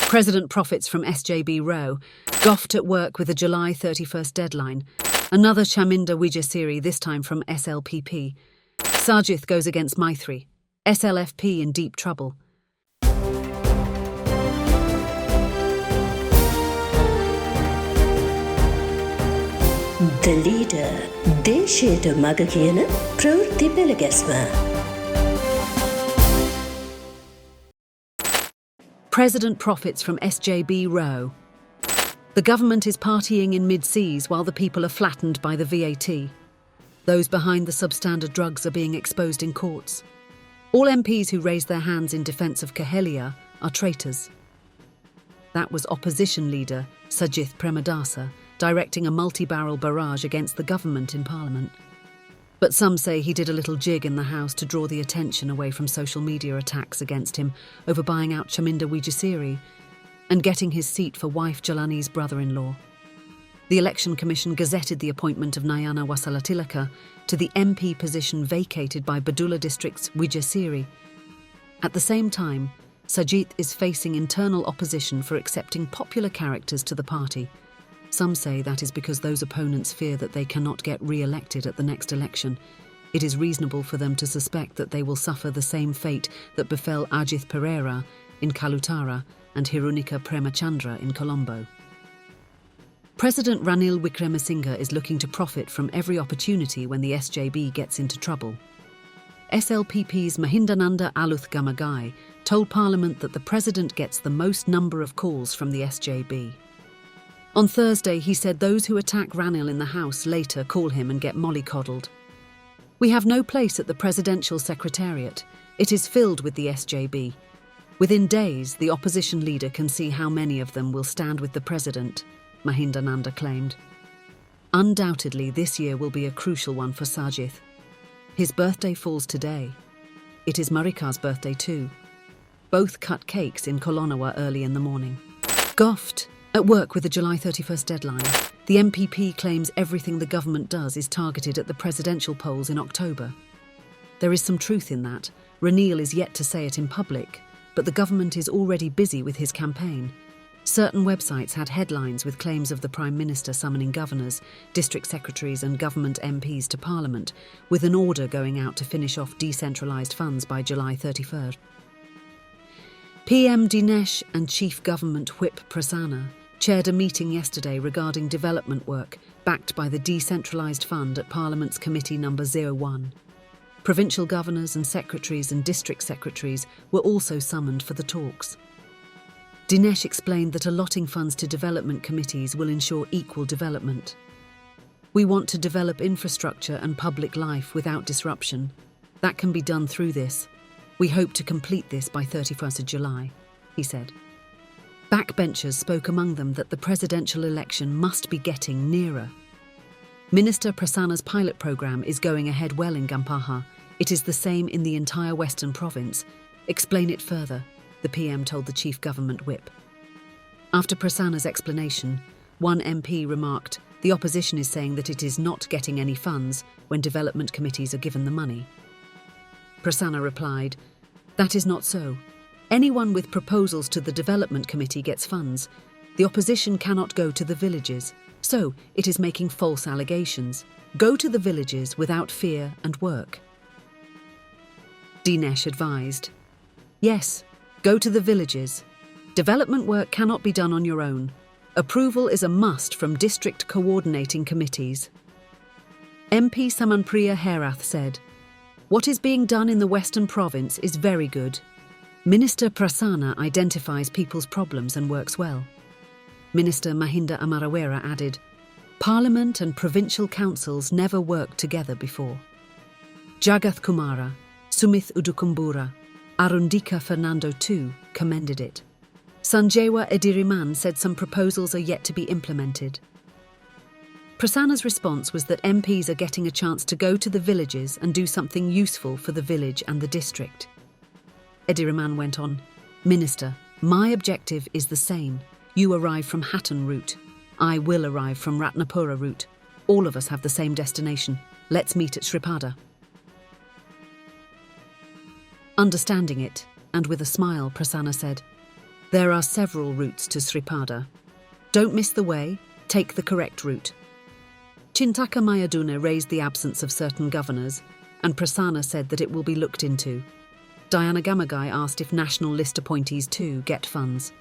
President profits from SJB row. Govt at work with a July 31st deadline. Another Chaminda Wijasiri, this time from SLPP. Sajith goes against Maithri. SLFP in deep trouble. The leader, දේශයට මග කියන ප්‍රවෘත්ති පෙළගැස්ම. President profits from SJB row. The government is partying in mid-seas while the people are flattened by the VAT. Those behind the substandard drugs are being exposed in courts. All MPs who raise their hands in defence of Kahelia are traitors. That was opposition leader Sajith Premadasa directing a multi-barrel barrage against the government in Parliament. But some say he did a little jig in the House to draw the attention away from social media attacks against him over buying out Chaminda Wijasiri and getting his seat for wife Jalani's brother-in-law. The Election Commission gazetted the appointment of Nayana Wasalatilaka to the MP position vacated by Badula District's Wijasiri. At the same time, Sajith is facing internal opposition for accepting popular characters to the party. Some say that is because those opponents fear that they cannot get re-elected at the next election. It is reasonable for them to suspect that they will suffer the same fate that befell Ajith Pereira in Kalutara and Hirunika Premachandra in Colombo. President Ranil Wickremesinghe is looking to profit from every opportunity when the SJB gets into trouble. SLPP's Mahindananda Aluth Gamagai told Parliament that the President gets the most number of calls from the SJB. On Thursday, he said those who attack Ranil in the House later call him and get mollycoddled. We have no place at the Presidential Secretariat. It is filled with the SJB. Within days, the opposition leader can see how many of them will stand with the President, Mahindananda claimed. Undoubtedly, this year will be a crucial one for Sajith. His birthday falls today. It is Marika's birthday too. Both cut cakes in Kolonawa early in the morning. Govt at work with the July 31st deadline. The MPP claims everything the government does is targeted at the presidential polls in October. There is some truth in that. Ranil is yet to say it in public, but the government is already busy with his campaign. Certain websites had headlines with claims of the Prime Minister summoning governors, district secretaries and government MPs to Parliament, with an order going out to finish off decentralised funds by July 31st. PM Dinesh and Chief Government Whip Prasanna chaired a meeting yesterday regarding development work backed by the Decentralised Fund at Parliament's Committee No. 01. Provincial governors and secretaries and district secretaries were also summoned for the talks. Dinesh explained that allotting funds to development committees will ensure equal development. We want to develop infrastructure and public life without disruption. That can be done through this. We hope to complete this by 31st of July, he said. Backbenchers spoke among them that the presidential election must be getting nearer. Minister Prasanna's pilot programme is going ahead well in Gampaha. It is the same in the entire Western Province. Explain it further, the PM told the Chief Government Whip. After Prasanna's explanation, one MP remarked, the opposition is saying that it is not getting any funds when development committees are given the money. Prasanna replied, that is not so. Anyone with proposals to the Development Committee gets funds. The opposition cannot go to the villages, so it is making false allegations. Go to the villages without fear and work. Dinesh advised, yes, go to the villages. Development work cannot be done on your own. Approval is a must from district coordinating committees. MP Samanpriya Herath said, what is being done in the Western Province is very good. Minister Prasanna identifies people's problems and works well. Minister Mahinda Amarawera added, Parliament and provincial councils never worked together before. Jagath Kumara, Sumith Udukumbura, Arundika Fernando too commended it. Sanjeewa Ediriman said some proposals are yet to be implemented. Prasanna's response was that MPs are getting a chance to go to the villages and do something useful for the village and the district. Ediriman went on, Minister, my objective is the same. You arrive from Hatton route. I will arrive from Ratnapura route. All of us have the same destination. Let's meet at Shripada. Understanding it, and with a smile, Prasanna said, There are several routes to Sripada. Don't miss the way, take the correct route. Chintaka Mayaduna raised the absence of certain governors, and Prasanna said that it will be looked into. Diana Gamagai asked if national list appointees too get funds.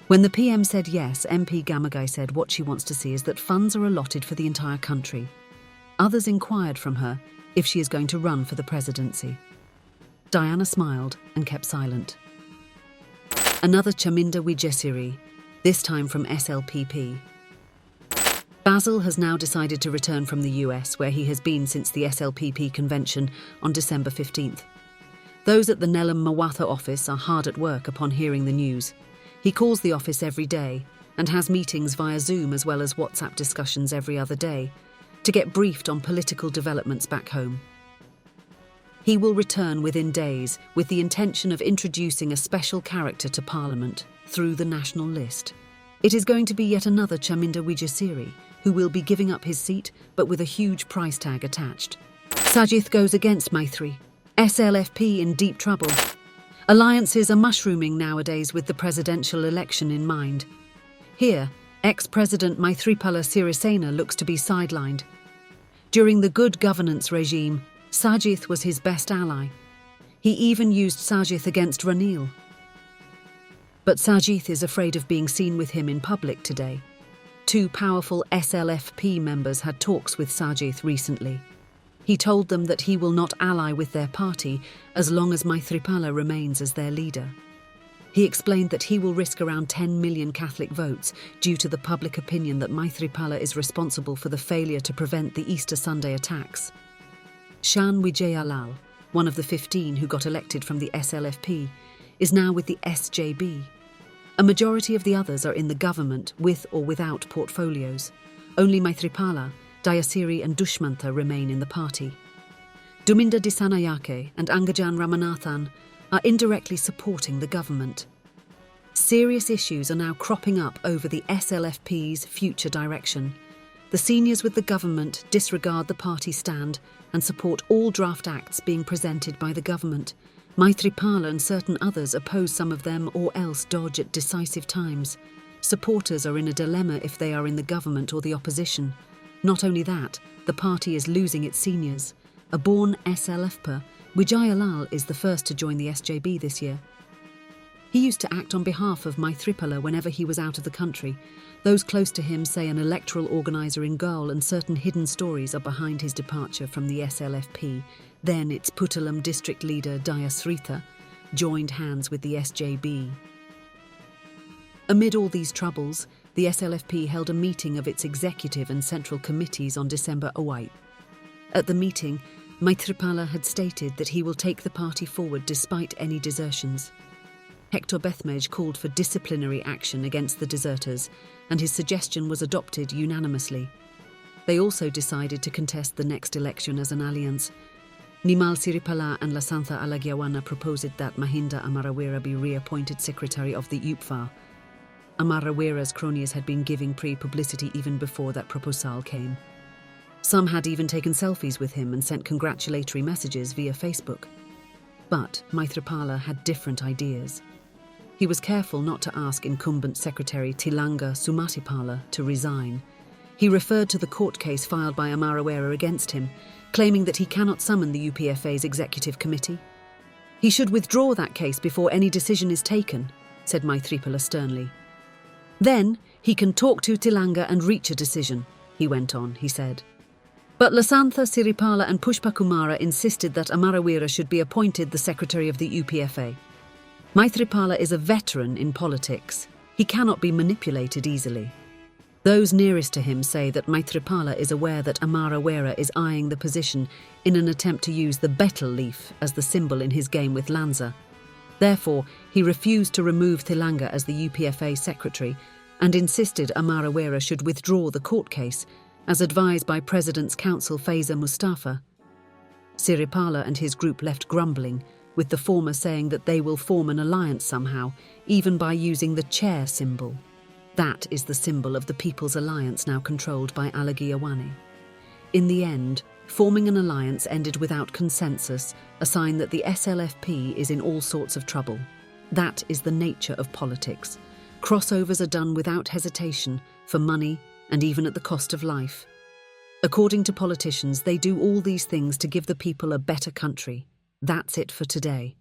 When the PM said yes, MP Gamagai said what she wants to see is that funds are allotted for the entire country. Others inquired from her if she is going to run for the presidency. Diana smiled and kept silent. Another Chaminda Wijesiri, this time from SLPP. Basil has now decided to return from the US, where he has been since the SLPP convention on December 15th. Those at the Nelam Mawatha office are hard at work upon hearing the news. He calls the office every day and has meetings via Zoom as well as WhatsApp discussions every other day to get briefed on political developments back home. He will return within days with the intention of introducing a special character to Parliament through the national list. It is going to be yet another Chaminda Wijesiri, who will be giving up his seat but with a huge price tag attached. Sajith goes against Maithri. SLFP in deep trouble. Alliances are mushrooming nowadays with the presidential election in mind. Here, ex-President Maithripala Sirisena looks to be sidelined. During the good governance regime, Sajith was his best ally. He even used Sajith against Ranil. But Sajith is afraid of being seen with him in public today. Two powerful SLFP members had talks with Sajith recently. He told them that he will not ally with their party as long as Maithripala remains as their leader. He explained that he will risk around 10 million Catholic votes due to the public opinion that Maithripala is responsible for the failure to prevent the Easter Sunday attacks. Shan Wijayalal, one of the 15 who got elected from the SLFP, is now with the SJB. A majority of the others are in the government with or without portfolios. Only Maithripala, Dayasiri and Dushmantha remain in the party. Duminda Disanayake and Angajan Ramanathan are indirectly supporting the government. Serious issues are now cropping up over the SLFP's future direction. The seniors with the government disregard the party stand and support all draft acts being presented by the government. Maithripala and certain others oppose some of them or else dodge at decisive times. Supporters are in a dilemma if they are in the government or the opposition. Not only that, the party is losing its seniors. A born SLFP, Wijayalal is the first to join the SJB this year. He used to act on behalf of Maithripala whenever he was out of the country. Those close to him say an electoral organiser in Gaul and certain hidden stories are behind his departure from the SLFP. Then its Puttalam district leader Dayasritha joined hands with the SJB. Amid all these troubles, the SLFP held a meeting of its executive and central committees on December 8. At the meeting, Maithripala had stated that he will take the party forward despite any desertions. Hector Bethmej called for disciplinary action against the deserters, and his suggestion was adopted unanimously. They also decided to contest the next election as an alliance. Nimal Siripala and Lasantha Alagyawana proposed that Mahinda Amarawira be reappointed secretary of the UPFA. Amarawira's cronies had been giving pre-publicity even before that proposal came. Some had even taken selfies with him and sent congratulatory messages via Facebook. But Maithripala had different ideas. He was careful not to ask incumbent Secretary Tilanga Sumatipala to resign. He referred to the court case filed by Amarawira against him, claiming that he cannot summon the UPFA's executive committee. He should withdraw that case before any decision is taken, said Maithripala sternly. Then he can talk to Tilanga and reach a decision, he went on, he said. But Lasantha Siripala and Pushpakumara insisted that Amarawira should be appointed the secretary of the UPFA. Maithripala is a veteran in politics. He cannot be manipulated easily. Those nearest to him say that Maithripala is aware that Amarawira is eyeing the position in an attempt to use the betel leaf as the symbol in his game with Lanza. Therefore, he refused to remove Tilanga as the UPFA secretary and insisted Amarawira should withdraw the court case, as advised by President's Counsel Faiza Mustafa. Siripala and his group left grumbling, with the former saying that they will form an alliance somehow, even by using the chair symbol. That is the symbol of the People's Alliance now controlled by Alagyawane. In the end, forming an alliance ended without consensus, a sign that the SLFP is in all sorts of trouble. That is the nature of politics. Crossovers are done without hesitation, for money, and even at the cost of life. According to politicians, they do all these things to give the people a better country. That's it for today.